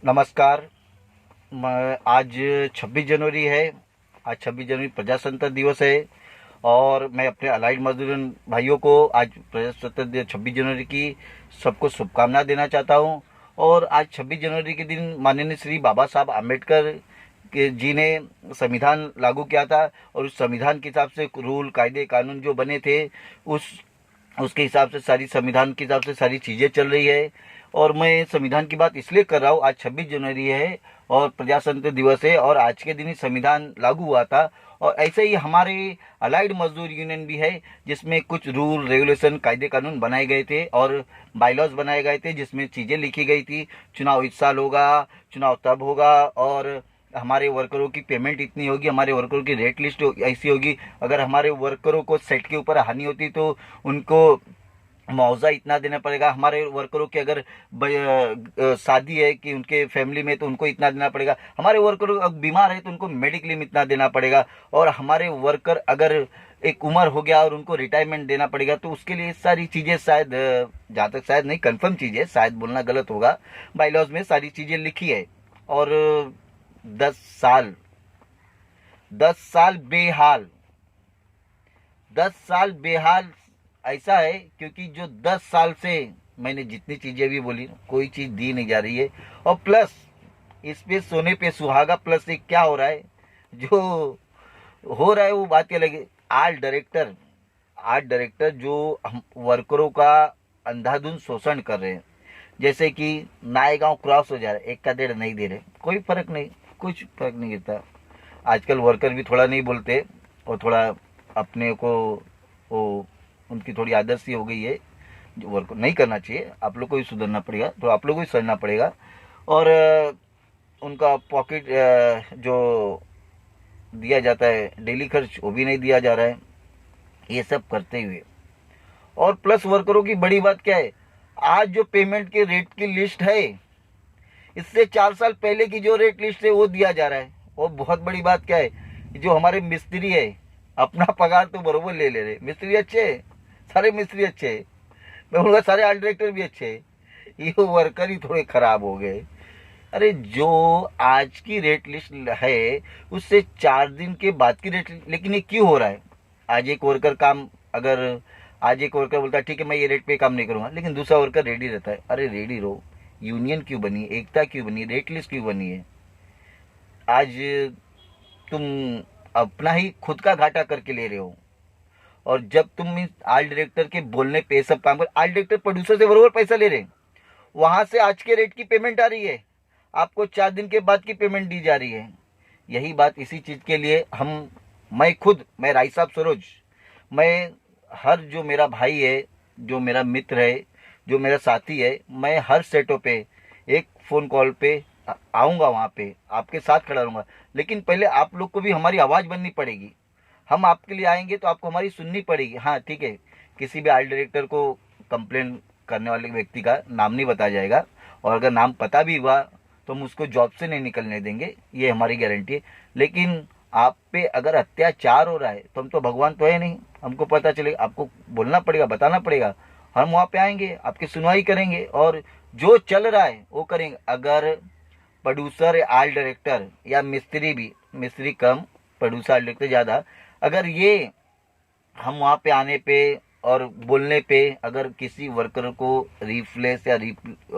नमस्कार। आज 26 जनवरी है। आज 26 जनवरी प्रजातंत्र दिवस है और मैं अपने अलाइड मजदूर भाइयों को आज प्रजातंत्र दिवस 26 जनवरी की सबको शुभकामनाएं देना चाहता हूं। और आज 26 जनवरी के दिन माननीय श्री बाबा साहब आम्बेडकर के जी ने संविधान लागू किया था और उस संविधान के हिसाब से रूल कायदे कानून जो बने थे उस उसके हिसाब से सारी संविधान के हिसाब से सारी चीज़ें चल रही है। और मैं संविधान की बात इसलिए कर रहा हूँ, आज 26 जनवरी है और प्रजातंत्र दिवस है और आज के दिन ही संविधान लागू हुआ था। और ऐसे ही हमारे अलाइड मजदूर यूनियन भी है जिसमें कुछ रूल रेगुलेशन कायदे कानून बनाए गए थे और बाईलॉज बनाए गए थे जिसमें चीज़ें लिखी गई थी। चुनाव इस साल होगा, चुनाव तब होगा और हमारे वर्करों की पेमेंट इतनी होगी, हमारे वर्करों की रेट लिस्ट ऐसी होगी। अगर हमारे वर्करों को सेट के ऊपर हानि होती तो उनको मुआवजा इतना देना पड़ेगा। हमारे वर्करों की अगर शादी है कि उनके फैमिली में तो उनको इतना देना पड़ेगा। हमारे वर्कर अगर बीमार है तो उनको मेडिक्लेम इतना देना पड़ेगा। और हमारे वर्कर अगर एक उम्र हो गया और उनको रिटायरमेंट देना पड़ेगा तो उसके लिए सारी चीज़ें शायद जहाँ तक शायद नहीं कंफर्म चीज़ है, शायद बोलना गलत होगा, बाईलॉज में सारी चीज़ें लिखी है। और 10 साल 10 साल बेहाल 10 साल बेहाल ऐसा है क्योंकि जो 10 साल से मैंने जितनी चीज़ें भी बोली कोई चीज़ दी नहीं जा रही है। और प्लस इस पे सोने पे सुहागा प्लस एक क्या हो रहा है, जो हो रहा है वो बात अलग है। आर्ट डायरेक्टर जो हम वर्करों का अंधाधुंध शोषण कर रहे हैं। जैसे कि नए गांव क्रॉस हो जा रहा है, 1 का 1.5 नहीं दे रहे, कोई फर्क नहीं, कुछ फर्क नहीं गिरता। आजकल वर्कर भी थोड़ा नहीं बोलते और थोड़ा अपने को वो उनकी थोड़ी आदत सी हो गई है जो वर्क नहीं करना चाहिए। आप लोग को भी सुधरना पड़ेगा, तो आप लोग को भी समझना पड़ेगा। और उनका पॉकेट जो दिया जाता है डेली खर्च वो भी नहीं दिया जा रहा है, ये सब करते हुए। और प्लस वर्करों की बड़ी बात क्या है, आज जो पेमेंट के रेट की लिस्ट है इससे 4 साल पहले की जो रेट लिस्ट है वो दिया जा रहा है। और बहुत बड़ी बात क्या है, जो हमारे मिस्त्री है अपना पगार तो बरोबर ले ले रहे। मिस्त्री अच्छे है, सारे मिस्त्री अच्छे है, मैं बोलूँगा सारे आर्ट डायरेक्टर भी अच्छे है, ये वर्कर ही थोड़े खराब हो गए। अरे जो आज की रेट लिस्ट है उससे 4 दिन के बाद की रेट, लेकिन ये क्यों हो रहा है? आज एक वर्कर काम, अगर आज एक वर्कर बोलता है ठीक है मैं ये रेट पे काम नहीं करूँगा, लेकिन दूसरा वर्कर रेडी रहता है। अरे रेडी रहो, यूनियन क्यों बनी, एकता क्यों बनी, रेट लिस्ट क्यों बनी है? आज तुम अपना ही खुद का घाटा करके ले रहे हो। और जब तुम आर्ट डायरेक्टर के बोलने पे सब काम कर, आर्ट डायरेक्टर प्रोड्यूसर से बरोबर पैसा ले रहे हैं, वहां से आज के रेट की पेमेंट आ रही है, आपको 4 दिन के बाद की पेमेंट दी जा रही है। यही बात इसी चीज के लिए मैं राय साहब सरोज, मैं हर जो मेरा भाई है, जो मेरा मित्र है, जो मेरा साथी है, मैं हर सेटों पे एक फोन कॉल पे आऊँगा, वहाँ पे आपके साथ खड़ा रहूँगा। लेकिन पहले आप लोग को भी हमारी आवाज़ बननी पड़ेगी। हम आपके लिए आएंगे तो आपको हमारी सुननी पड़ेगी। हाँ ठीक है, किसी भी आर्ट डायरेक्टर को कंप्लेन करने वाले व्यक्ति का नाम नहीं बताया जाएगा, और अगर नाम पता भी हुआ तो हम उसको जॉब से नहीं निकलने देंगे, ये हमारी गारंटी है। लेकिन आप पे अगर अत्याचार हो रहा है तो हम तो भगवान तो है नहीं, हमको पता चलेगा, आपको बोलना पड़ेगा, बताना पड़ेगा। हम वहाँ पे आएंगे, आपकी सुनवाई करेंगे और जो चल रहा है वो करेंगे। अगर प्रोड्यूसर आर्ट डायरेक्टर या मिस्त्री भी, मिस्त्री कम प्रोड्यूसर आर्ट डायरेक्टर ज़्यादा, अगर ये हम वहाँ पे आने पे और बोलने पे अगर किसी वर्कर को रिप्लेस या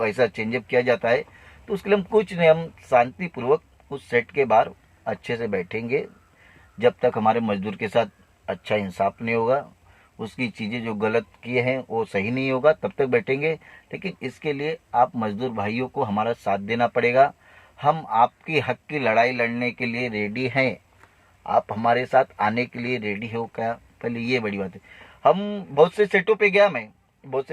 ऐसा चेंजअप किया जाता है तो उसके लिए हम कुछ नहीं, हम शांतिपूर्वक उस सेट के बाहर अच्छे से बैठेंगे। जब तक हमारे मजदूर के साथ अच्छा इंसाफ नहीं होगा, उसकी चीज़ें जो गलत किए हैं वो सही नहीं होगा, तब तक बैठेंगे। लेकिन इसके लिए आप मजदूर भाइयों को हमारा साथ देना पड़ेगा। हम आपकी हक की लड़ाई लड़ने के लिए रेडी हैं, आप हमारे साथ आने के लिए रेडी हो क्या, पहले ये बड़ी बात है। हम बहुत से सेटों पे गया, मैं बहुत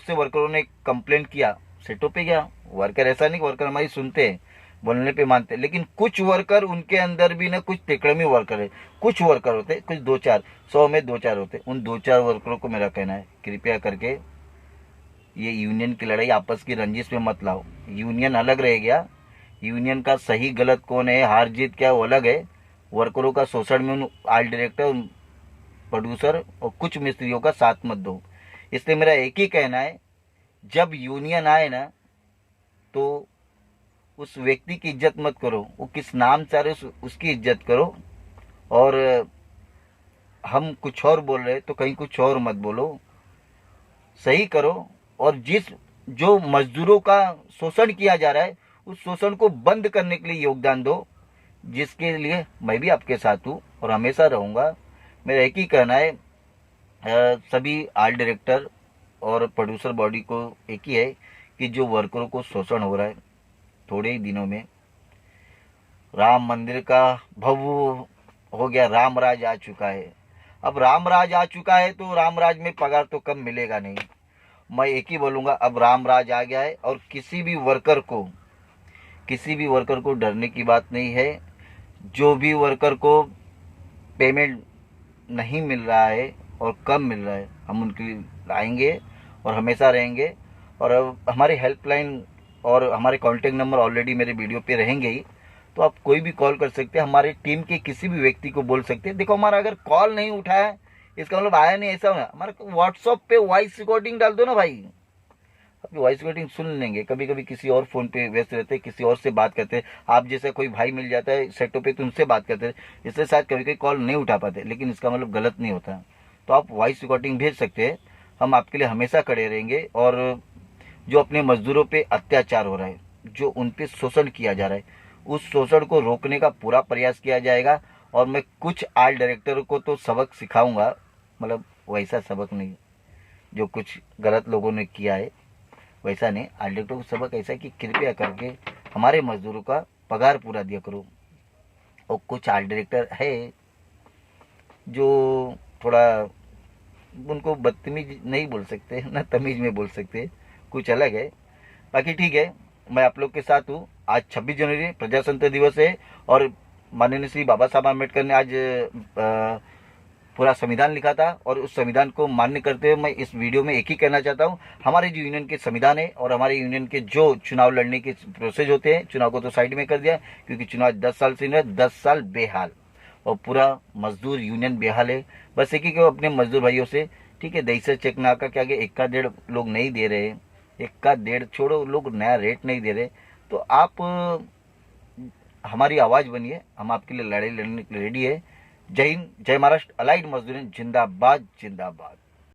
से वर्करों ने कंप्लेंट किया, सेटों पे गया। वर्कर ऐसा नहीं, वर्कर हमारी सुनते हैं, बोलने पे मानते हैं, लेकिन कुछ वर्कर उनके अंदर भी ना कुछ तिकड़मी वर्कर है। कुछ वर्कर होते, कुछ 2-4, 100 में 2-4 होते। उन 2-4 वर्करों को मेरा कहना है कृपया करके ये यूनियन की लड़ाई आपस की रंजिश में मत लाओ। यूनियन अलग रह गया, यूनियन का सही गलत कौन है, हार जीत क्या, वो अलग है। वर्करों का शोषण में उन आर्ट डायरेक्टर, प्रोड्यूसर और कुछ मिस्त्रियों का साथ मत दो। इसलिए मेरा एक ही कहना है, जब यूनियन आए ना तो उस व्यक्ति की इज्जत मत करो, वो किस नाम से आ रहे उसकी इज्जत करो। और हम कुछ और बोल रहे तो कहीं कुछ और मत बोलो, सही करो। और जो मजदूरों का शोषण किया जा रहा है उस शोषण को बंद करने के लिए योगदान दो, जिसके लिए मैं भी आपके साथ हूँ और हमेशा रहूँगा। मेरा एक ही कहना है, सभी आर्ट डायरेक्टर और प्रोड्यूसर बॉडी को एक ही है कि जो वर्करों को शोषण हो रहा है, थोड़े ही दिनों में राम मंदिर का भव्य हो गया, राम राज आ चुका है। अब राम राज आ चुका है तो राम राज में पगार तो कम मिलेगा नहीं। मैं एक ही बोलूँगा, अब राम राज आ गया है और किसी भी वर्कर को डरने की बात नहीं है। जो भी वर्कर को पेमेंट नहीं मिल रहा है और कम मिल रहा है, हम उनके आएंगे और हमेशा रहेंगे। और अब हमारी हेल्पलाइन और हमारे कॉन्टेक्ट नंबर ऑलरेडी मेरे वीडियो पे रहेंगे ही, तो आप कोई भी कॉल कर सकते हैं, हमारी टीम के किसी भी व्यक्ति को बोल सकते हैं। देखो, हमारा अगर कॉल नहीं उठाया इसका मतलब आया नहीं, ऐसा होना। हमारा व्हाट्सएप पे वॉइस रिकॉर्डिंग डाल दो ना भाई, आपकी वॉइस रिकॉर्डिंग सुन लेंगे। कभी कभी किसी और फोन पे व्यस्त रहते हैं, किसी और से बात करते हैं, आप जैसा कोई भाई मिल जाता है सेटों पे तो उनसे बात करते हैं, इसलिए शायद कभी कभी कॉल नहीं उठा पाते, लेकिन इसका मतलब गलत नहीं होता। तो आप वॉइस रिकॉर्डिंग भेज सकते हैं, हम आपके लिए हमेशा खड़े रहेंगे। और जो अपने मजदूरों पे अत्याचार हो रहा है, जो उन पे शोषण किया जा रहा है, उस शोषण को रोकने का पूरा प्रयास किया जाएगा। और मैं कुछ आर्ट डायरेक्टरों को तो सबक सिखाऊंगा, मतलब वैसा सबक नहीं जो कुछ गलत लोगों ने किया है, वैसा नहीं। आर्ट डायरेक्टर को सबक ऐसा कि कृपया करके हमारे मजदूरों का पगार पूरा दिया करो। और कुछ आर्ट डायरेक्टर है जो थोड़ा, उनको बदतमीज नहीं बोल सकते ना, तमीज में बोल सकते, कुछ अलग है। बाकी ठीक है, मैं आप लोग के साथ हूँ। आज 26 जनवरी प्रजातंत्र दिवस है और माननीय श्री बाबा साहब आम्बेडकर ने आज पूरा संविधान लिखा था। और उस संविधान को मान्य करते हुए मैं इस वीडियो में एक ही कहना चाहता हूँ, हमारे जो यूनियन के संविधान है और हमारे यूनियन के जो चुनाव लड़ने के प्रोसेस होते हैं, चुनाव को तो साइड में कर दिया क्योंकि चुनाव 10 साल से नहीं, 10 साल बेहाल, और पूरा मजदूर यूनियन बेहाल है। बस एक ही को अपने मजदूर भाइयों से, ठीक है, दही से चेक ना का, क्या आगे 1 का 1.5 लोग नहीं दे रहे, 1 का 1.5 छोड़ो, लोग नया रेट नहीं दे रहे, तो आप हमारी आवाज़ बनिए, हम आपके लिए लड़ाई लड़ने के लिए रेडी है। जय हिंद, जय महाराष्ट्र, अलाइड मजदूर जिंदाबाद जिंदाबाद।